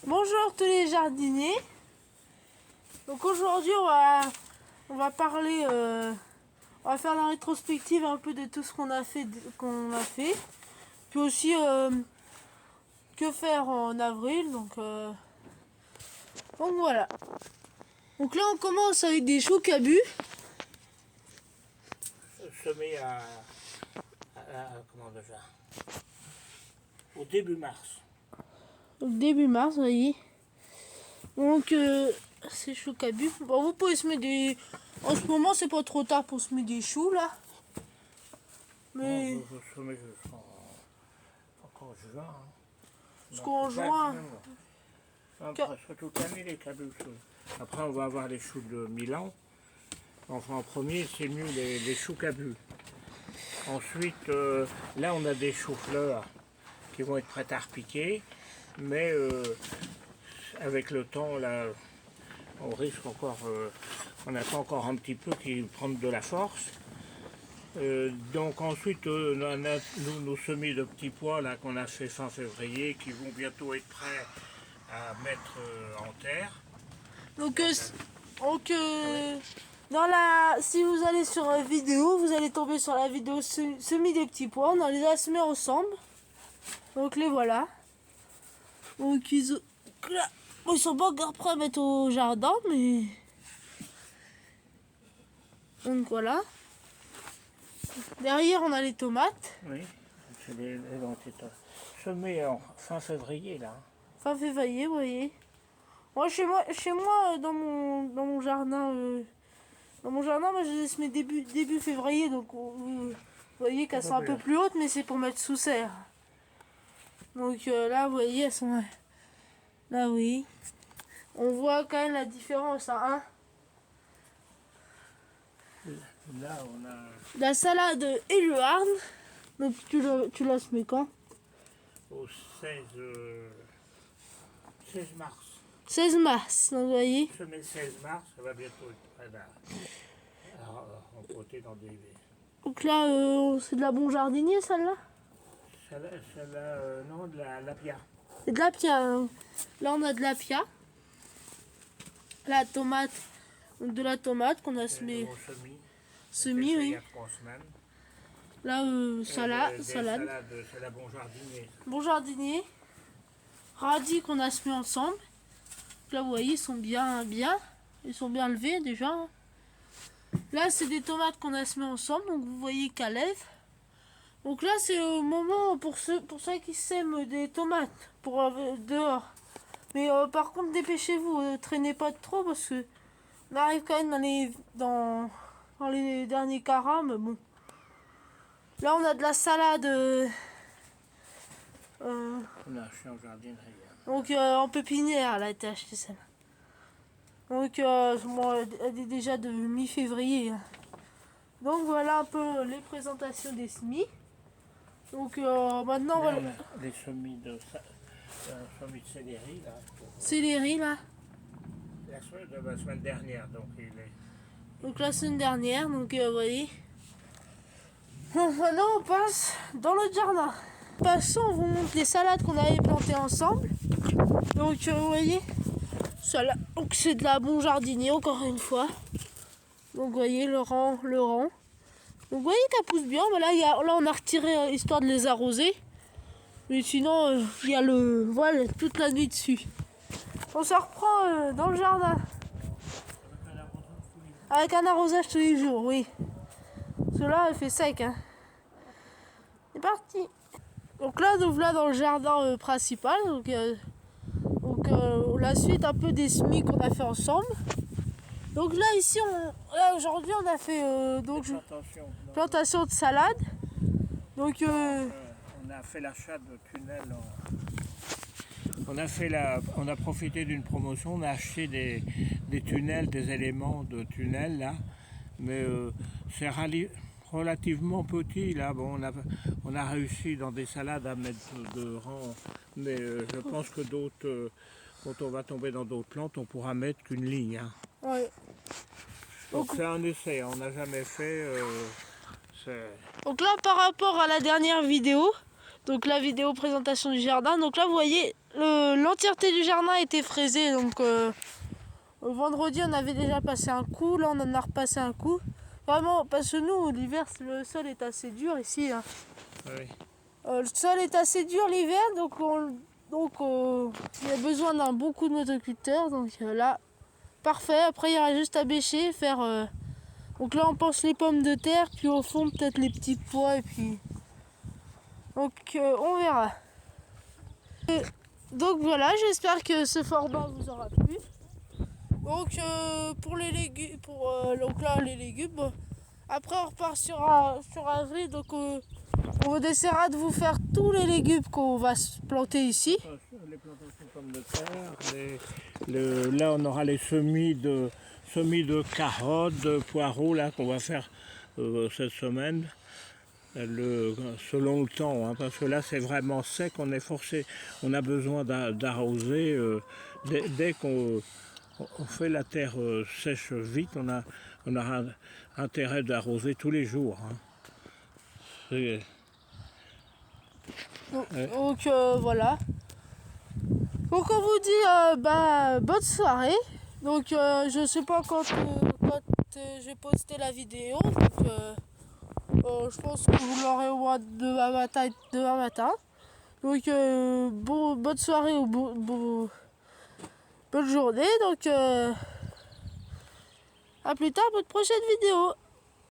Bonjour tous les jardiniers. Donc aujourd'hui on va parler, on va faire la rétrospective un peu de tout ce qu'on a fait, puis aussi que faire en avril. Donc voilà. Donc là on commence avec des choux cabus. Semé comment déjà, au début mars. Au début mars, vous voyez. Donc c'est choux cabus. Bon, vous pouvez semer des. En ce moment c'est pas trop tard pour semer des choux là. Mais Non, je semais encore en juin. Hein. parce qu'en juin. Presque toute l'année les cabus. Après on va avoir les choux de Milan. Enfin en premier c'est mieux les choux cabus. Ensuite là on a des choux-fleurs qui vont être prêts à repiquer. Mais avec le temps là on risque encore, on attend encore un petit peu qu'ils prennent de la force. Donc ensuite, on a nos semis de petits pois là qu'on a fait fin février, qui vont bientôt être prêts à mettre en terre. Donc, si vous allez sur la vidéo, vous allez tomber sur la vidéo semis des petits pois. On les a semés ensemble. Donc les voilà. Donc ils sont pas encore prêts à mettre au jardin, mais donc voilà. Derrière on a les tomates. Oui, c'est semés en fin février là. Fin février, vous voyez. Moi chez moi dans mon jardin, moi je les ai semés début février, donc vous voyez qu'elles sont un peu plus hautes, mais c'est pour mettre sous serre. Donc là, vous voyez, elles sont là, oui. On voit quand même la différence, hein. Là, on a La salade et le harne. Donc tu l'as semé quand? au 16 mars. 16 mars, donc vous voyez. Semé le 16 mars, ça va bientôt être prêt à empoter dans des... Donc là, c'est de la bon jardinier, celle-là? Celle-là, non, de la lapia. C'est de la pia. Hein. Là, on a de la pia. La tomate, donc de la tomate qu'on a semé. Semis, oui. Il y a 3 semaines. Là, salade. C'est la bon jardinier. Bon jardinier. Radis qu'on a semé ensemble. Là, vous voyez, ils sont bien. Ils sont bien levés déjà. Là, c'est des tomates qu'on a semées ensemble. Donc, vous voyez qu'elles lèvent. Donc là, c'est le moment pour ceux qui sèment des tomates pour dehors. Mais par contre, dépêchez-vous, traînez pas trop parce que on arrive quand même dans les derniers carats. Bon. Là, on a de la salade. On a acheté en jardinerie. Donc en pépinière, elle a été achetée celle-là. Donc elle est déjà de mi-février. Donc voilà un peu les présentations des semis. Donc maintenant Là, on a les semis de céleri là. Céleri là. La semaine dernière, donc il est. Donc la semaine dernière, donc vous voyez. Bon, maintenant on passe dans le jardin. Passons, on vous montre les salades qu'on avait plantées ensemble. Donc vous voyez, donc c'est de la bon jardinier encore une fois. Donc vous voyez le rang. Donc vous voyez qu'elle pousse bien, mais là on a retiré histoire de les arroser. Mais sinon il y a le voile toute la nuit dessus. On se reprend dans le jardin. Avec un arrosage tous les jours, oui. Cela elle fait sec. Hein. C'est parti. Donc là dans le jardin principal. Donc la suite un peu des semis qu'on a fait ensemble. Donc là ici aujourd'hui on a fait plantation de salade. Donc on a fait l'achat de tunnels. On a profité d'une promotion, on a acheté des tunnels, des éléments de tunnels là, mais c'est relativement petit là. Bon, on a réussi dans des salades à mettre de rang, mais je pense que d'autres, quand on va tomber dans d'autres plantes, on pourra mettre qu'une ligne. Hein. Ouais. Donc c'est un essai, on n'a jamais fait. Donc là par rapport à la dernière vidéo, Donc la vidéo présentation du jardin. Donc là vous voyez l'entièreté du jardin a été fraisée. Donc vendredi on avait déjà passé un coup, là on en a repassé un coup. Vraiment parce que nous l'hiver le sol est assez dur ici. Hein. Oui. Le sol est assez dur l'hiver, donc il y a besoin d'un bon coup de motoculteur. Donc là, parfait. Après il y aura juste à bêcher, faire. Donc là on pense les pommes de terre, puis au fond peut-être les petits pois et puis. Donc on verra. Donc voilà, j'espère que ce format vous aura plu. Donc pour les légumes, donc là les légumes. Bon, après on repart sur avril, donc on essaiera de vous faire tous les légumes qu'on va se planter ici. Les plantations de pommes de terre, là on aura les semis de carottes, de poireaux là qu'on va faire cette semaine. Selon le temps, hein, parce que là c'est vraiment sec, on est forcé, on a besoin d'arroser dès qu'on fait la terre sèche vite, on a intérêt d'arroser tous les jours. Hein. Donc voilà. Donc on vous dit bonne soirée. Donc je sais pas quand j'ai posté la vidéo. Donc je pense que vous l'aurez au moins demain matin. Donc bonne soirée ou bonne journée. Donc à plus tard pour une prochaine vidéo.